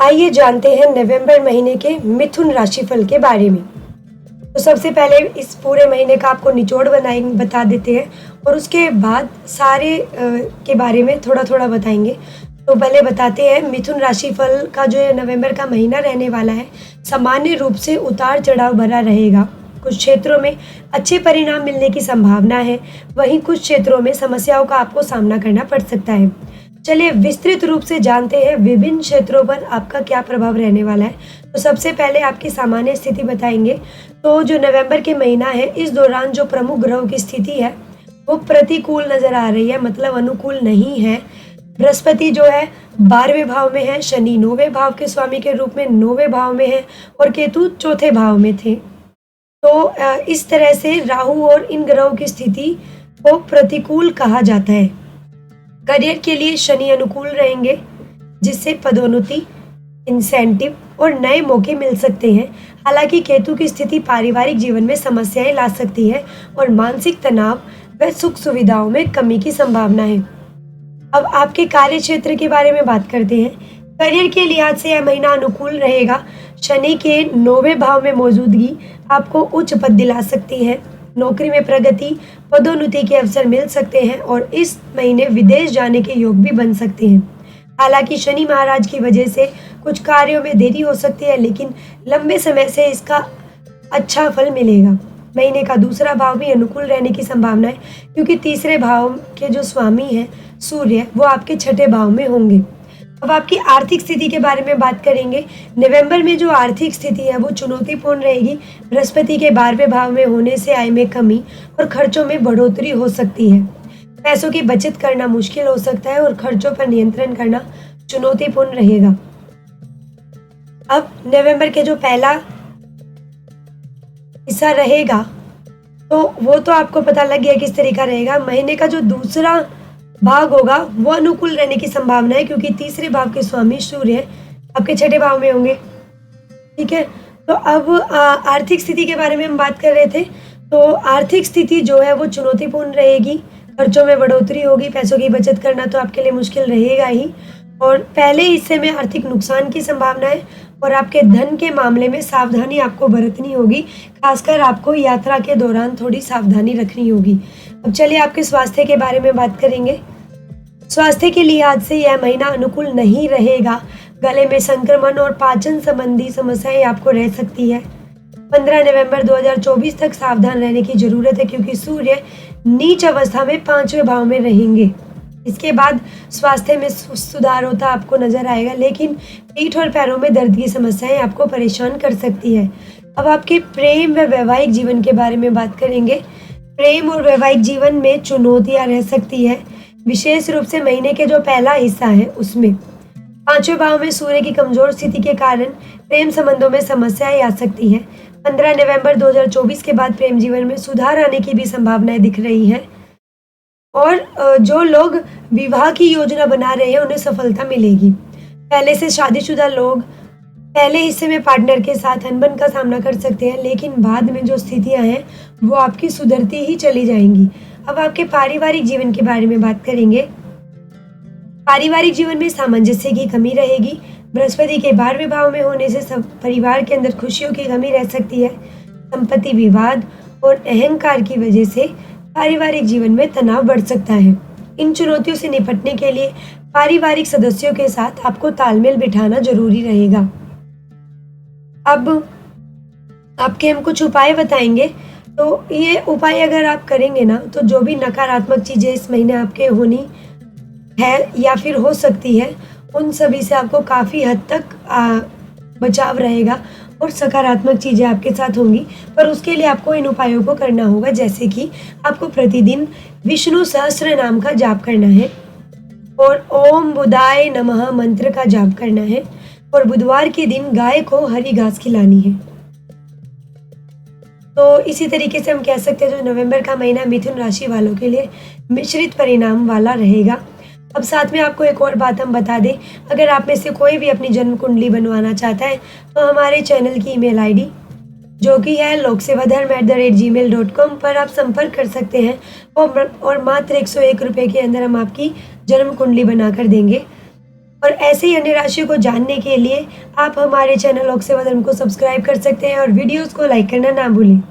आइए जानते हैं नवंबर महीने के मिथुन राशिफल के बारे में। तो सबसे पहले इस पूरे महीने का आपको निचोड़ बनाएंगे बता देते हैं और उसके बाद सारे के बारे में थोड़ा-थोड़ा बताएंगे। तो पहले बताते हैं मिथुन राशिफल का जो ये नवंबर का महीना रहने वाला है, सामान्य रूप से उतार-चढ़ाव भरा रहेगा। कुछ क्षेत्रों में अच्छे परिणाम मिलने की संभावना है, वहीं कुछ क्षेत्रों में समस्याओं का आपको सामना करना पड़ सकता है। चलिए विस्तृत रूप से जानते हैं विभिन्न क्षेत्रों पर आपका क्या प्रभाव रहने वाला है। तो सबसे पहले आपकी सामान्य स्थिति बताएंगे। तो जो नवंबर के महीना है, इस दौरान जो प्रमुख ग्रहों की स्थिति है वो प्रतिकूल नजर आ रही है, मतलब अनुकूल नहीं है। बृहस्पति जो है 12वें भाव में है, शनि 9वें भाव के स्वामी के रूप में 9वें भाव में है और केतु चौथे भाव में थे। तो इस तरह से राहु और इन ग्रहों की स्थिति को प्रतिकूल कहा जाता है। करियर के लिए शनि अनुकूल रहेंगे, जिससे पदोन्नति, इंसेंटिव और नए मौके मिल सकते हैं। हालांकि केतु की स्थिति पारिवारिक जीवन में समस्याएं ला सकती है और मानसिक तनाव व सुख सुविधाओं में कमी की संभावना है। अब आपके कार्य क्षेत्र के बारे में बात करते हैं। करियर के लिहाज से यह महीना अनुकूल रहेगा। शनि के 9वें भाव में मौजूदगी आपको उच्च पद दिला सकती है। नौकरी में प्रगति, पदोन्नति के अवसर मिल सकते हैं और इस महीने विदेश जाने के योग भी बन सकते हैं। हालांकि शनि महाराज की वजह से कुछ कार्यों में देरी हो सकती है, लेकिन लंबे समय से इसका अच्छा फल मिलेगा। महीने का दूसरा भाव भी अनुकूल रहने की संभावना है, क्योंकि तीसरे भाव के जो स्वामी हैं सूर्य, वो आपके छठे भाव में होंगे। अब आपकी आर्थिक स्थिति के बारे में बात करेंगे। नवंबर में जो आर्थिक स्थिति है वो चुनौतीपूर्ण रहेगी। बृहस्पति के 12वें भाव में होने से आय में कमी और खर्चों में बढ़ोतरी हो सकती है। पैसों की बचत करना मुश्किल हो सकता है और खर्चों पर नियंत्रण करना चुनौतीपूर्ण रहेगा। अब नवंबर के जो पहला हिस्सा रहेगा तो वो तो आपको पता लग गया किस तरीका रहेगा। महीने का जो दूसरा भाग होगा वो अनुकूल रहने की संभावना है, क्योंकि तीसरे भाव के स्वामी सूर्य आपके छठे भाव में होंगे। ठीक है, तो अब आर्थिक स्थिति के बारे में हम बात कर रहे थे। तो आर्थिक स्थिति जो है वो चुनौतीपूर्ण रहेगी, खर्चों में बढ़ोतरी होगी, पैसों की बचत करना तो आपके लिए मुश्किल रहेगा ही और पहले हिस्से में आर्थिक नुकसान की संभावना है और आपके धन के मामले में सावधानी आपको बरतनी होगी। खासकर आपको यात्रा के दौरान थोड़ी सावधानी रखनी होगी। अब चलिए आपके स्वास्थ्य के बारे में बात करेंगे। स्वास्थ्य के लिहाज से यह महीना अनुकूल नहीं रहेगा। गले में संक्रमण और पाचन संबंधी समस्याएं आपको रह सकती है। 15 नवंबर 2024 तक सावधान रहने की जरूरत है, क्योंकि सूर्य नीच अवस्था में 5वें भाव में रहेंगे। इसके बाद स्वास्थ्य में सुधार होता आपको नजर आएगा, लेकिन पीठ और पैरों में दर्द की समस्याएं आपको परेशान कर सकती है। अब आपके प्रेम व वैवाहिक जीवन के बारे में बात करेंगे। प्रेम और वैवाहिक जीवन में चुनौतियां रह सकती है, विशेष रूप से महीने के जो पहला हिस्सा है उसमें। 5वें भाव में सूर्य की कमजोर स्थिति के कारण प्रेम संबंधों में समस्याएं आ सकती हैं। 15 नवंबर 2024 के बाद प्रेम जीवन में सुधार आने की भी संभावनाएं दिख रही हैं और जो लोग विवाह की योजना बना रहे हैं उन्हें सफलता मिलेगी। पहले से शादीशुदा लोग पहले हिस्से में पार्टनर के साथ अनबन का सामना कर सकते हैं, लेकिन बाद में जो स्थितियां हैं वो आपकी सुधरती ही चली जाएंगी। अब आपके पारिवारिक जीवन के बारे में बात करेंगे। पारिवारिक जीवन में सामंजस्य की कमी रहेगी। बृहस्पति के 12वें भाव में होने से सब परिवार के अंदर खुशियों की कमी रह सकती है। संपत्ति विवाद और अहंकार की वजह से पारिवारिक जीवन में तनाव बढ़ सकता है। इन चुनौतियों से निपटने के लिए पारिवारिक सदस्यों के साथ आपको तालमेल बिठाना जरूरी रहेगा। अब आपके हम कुछ उपाय बताएंगे। तो ये उपाय अगर आप करेंगे ना, तो जो भी नकारात्मक चीजें इस महीने आपके होनी है या फिर हो सकती है, उन सभी से आपको काफी हद तक बचाव रहेगा और सकारात्मक चीजें आपके साथ होंगी। पर उसके लिए आपको इन उपायों को करना होगा, जैसे कि आपको प्रतिदिन विष्णु सहस्त्र नाम का जाप करना है और ओम बुधाय नमः मंत्र का जाप करना है और बुधवार के दिन गाय को हरी घास खिलानी है। तो इसी तरीके से हम कह सकते हैं जो नवंबर का महीना मिथुन राशि वालों के लिए मिश्रित परिणाम वाला रहेगा। अब साथ में आपको एक और बात हम बता दें, अगर आप में से कोई भी अपनी जन्म कुंडली बनवाना चाहता है तो हमारे चैनल की ईमेल आईडी जो कि है loksevaDharma@gmail.com पर आप संपर्क कर सकते हैं और मात्र 101 रुपये के अंदर हम आपकी जन्म कुंडली बनाकर देंगे। और ऐसे ही अन्य राशियों को जानने के लिए आप हमारे चैनल ऑक्सेवा धर्म को सब्सक्राइब कर सकते हैं और वीडियोस को लाइक करना ना भूलें।